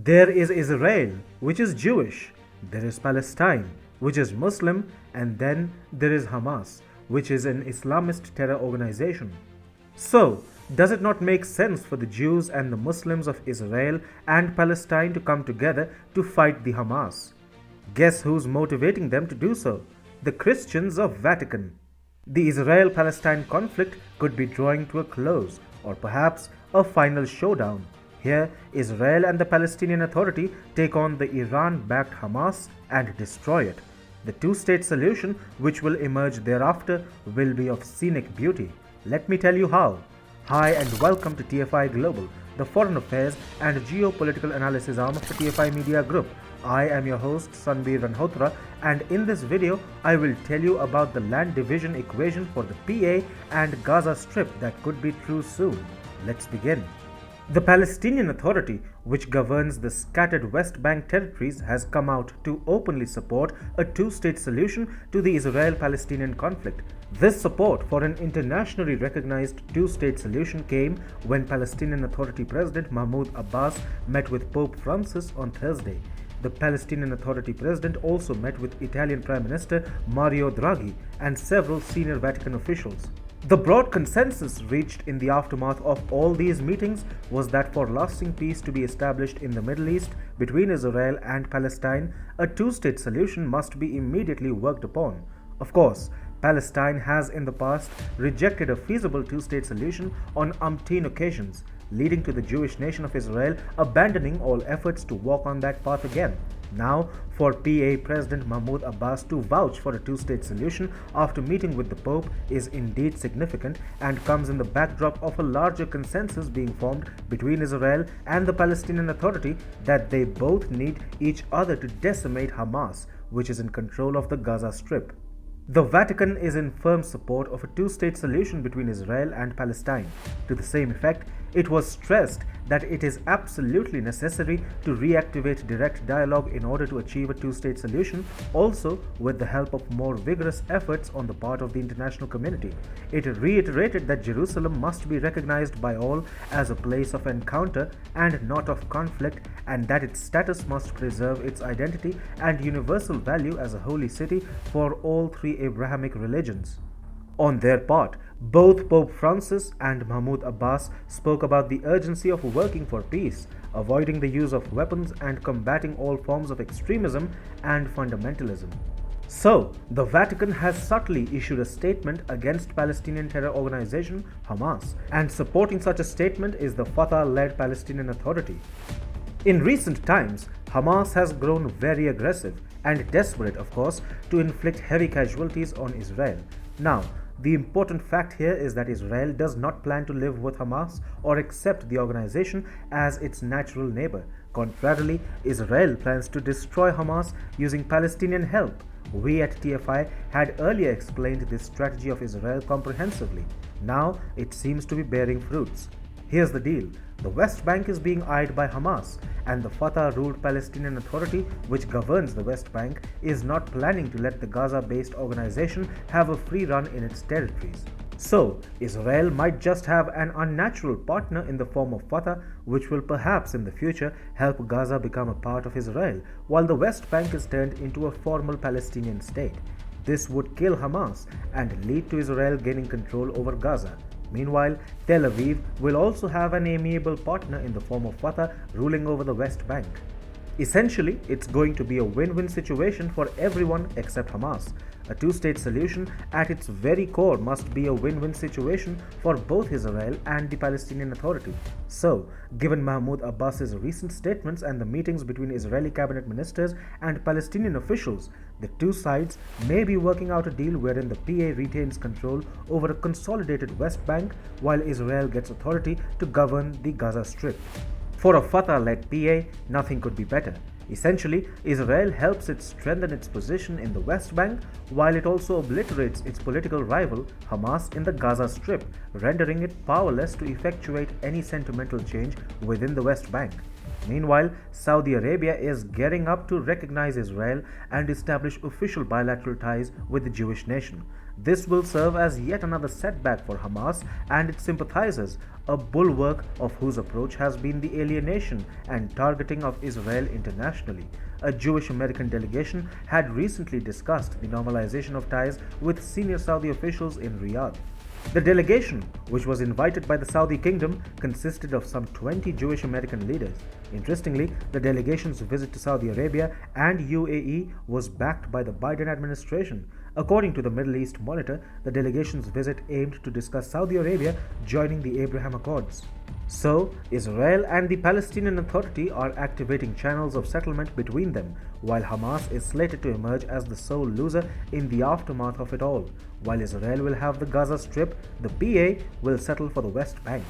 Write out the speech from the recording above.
There is Israel, which is Jewish. There is Palestine, which is Muslim. And then there is Hamas, which is an Islamist terror organization. So, does it not make sense for the Jews and the Muslims of Israel and Palestine to come together to fight the Hamas? Guess who's motivating them to do so? The Christians of Vatican. The Israel-Palestine conflict could be drawing to a close, or perhaps a final showdown. Here, Israel and the Palestinian Authority take on the Iran-backed Hamas and destroy it. The two-state solution which will emerge thereafter will be of scenic beauty. Let me tell you how. Hi and welcome to TFI Global, the foreign affairs and geopolitical analysis arm of the TFI Media Group. I am your host Sanbir Ranhotra, and in this video I will tell you about the land division equation for the PA and Gaza Strip that could be true soon. Let's begin. The Palestinian Authority, which governs the scattered West Bank territories, has come out to openly support a two-state solution to the Israel-Palestinian conflict. This support for an internationally recognized two-state solution came when Palestinian Authority President Mahmoud Abbas met with Pope Francis on Thursday. The Palestinian Authority President also met with Italian Prime Minister Mario Draghi and several senior Vatican officials. The broad consensus reached in the aftermath of all these meetings was that for lasting peace to be established in the Middle East between Israel and Palestine, a two-state solution must be immediately worked upon. Of course, Palestine has in the past rejected a feasible two-state solution on umpteen occasions, leading to the Jewish nation of Israel abandoning all efforts to walk on that path again. Now, for PA President Mahmoud Abbas to vouch for a two-state solution after meeting with the Pope is indeed significant and comes in the backdrop of a larger consensus being formed between Israel and the Palestinian Authority that they both need each other to decimate Hamas, which is in control of the Gaza Strip. The Vatican is in firm support of a two-state solution between Israel and Palestine. To the same effect, it was stressed that it is absolutely necessary to reactivate direct dialogue in order to achieve a two-state solution, also with the help of more vigorous efforts on the part of the international community. It reiterated that Jerusalem must be recognized by all as a place of encounter and not of conflict, and that its status must preserve its identity and universal value as a holy city for all three Abrahamic religions. On their part, both Pope Francis and Mahmoud Abbas spoke about the urgency of working for peace, avoiding the use of weapons, and combating all forms of extremism and fundamentalism. So, the Vatican has subtly issued a statement against Palestinian terror organization Hamas, and supporting such a statement is the Fatah-led Palestinian Authority. In recent times, Hamas has grown very aggressive and desperate, of course, to inflict heavy casualties on Israel. Now, the important fact here is that Israel does not plan to live with Hamas or accept the organization as its natural neighbor. Contrarily, Israel plans to destroy Hamas using Palestinian help. We at TFI had earlier explained this strategy of Israel comprehensively. Now, it seems to be bearing fruits. Here's the deal. The West Bank is being eyed by Hamas, and the Fatah-ruled Palestinian Authority, which governs the West Bank, is not planning to let the Gaza-based organization have a free run in its territories. So, Israel might just have an unnatural partner in the form of Fatah, which will perhaps in the future help Gaza become a part of Israel, while the West Bank is turned into a formal Palestinian state. This would kill Hamas and lead to Israel gaining control over Gaza. Meanwhile, Tel Aviv will also have an amiable partner in the form of Fatah ruling over the West Bank. Essentially, it's going to be a win-win situation for everyone except Hamas. A two-state solution at its very core must be a win-win situation for both Israel and the Palestinian Authority. So, given Mahmoud Abbas's recent statements and the meetings between Israeli cabinet ministers and Palestinian officials, the two sides may be working out a deal wherein the PA retains control over a consolidated West Bank while Israel gets authority to govern the Gaza Strip. For a Fatah-led PA, nothing could be better. Essentially, Israel helps it strengthen its position in the West Bank while it also obliterates its political rival Hamas in the Gaza Strip, rendering it powerless to effectuate any sentimental change within the West Bank. Meanwhile, Saudi Arabia is gearing up to recognize Israel and establish official bilateral ties with the Jewish nation. This will serve as yet another setback for Hamas and its sympathizers, a bulwark of whose approach has been the alienation and targeting of Israel internationally. A Jewish American delegation had recently discussed the normalization of ties with senior Saudi officials in Riyadh. The delegation, which was invited by the Saudi kingdom, consisted of some 20 Jewish American leaders. Interestingly, the delegation's visit to Saudi Arabia and UAE was backed by the Biden administration. According to the Middle East Monitor, the delegation's visit aimed to discuss Saudi Arabia joining the Abraham Accords. So, Israel and the Palestinian Authority are activating channels of settlement between them, while Hamas is slated to emerge as the sole loser in the aftermath of it all. While Israel will have the Gaza Strip, the PA will settle for the West Bank.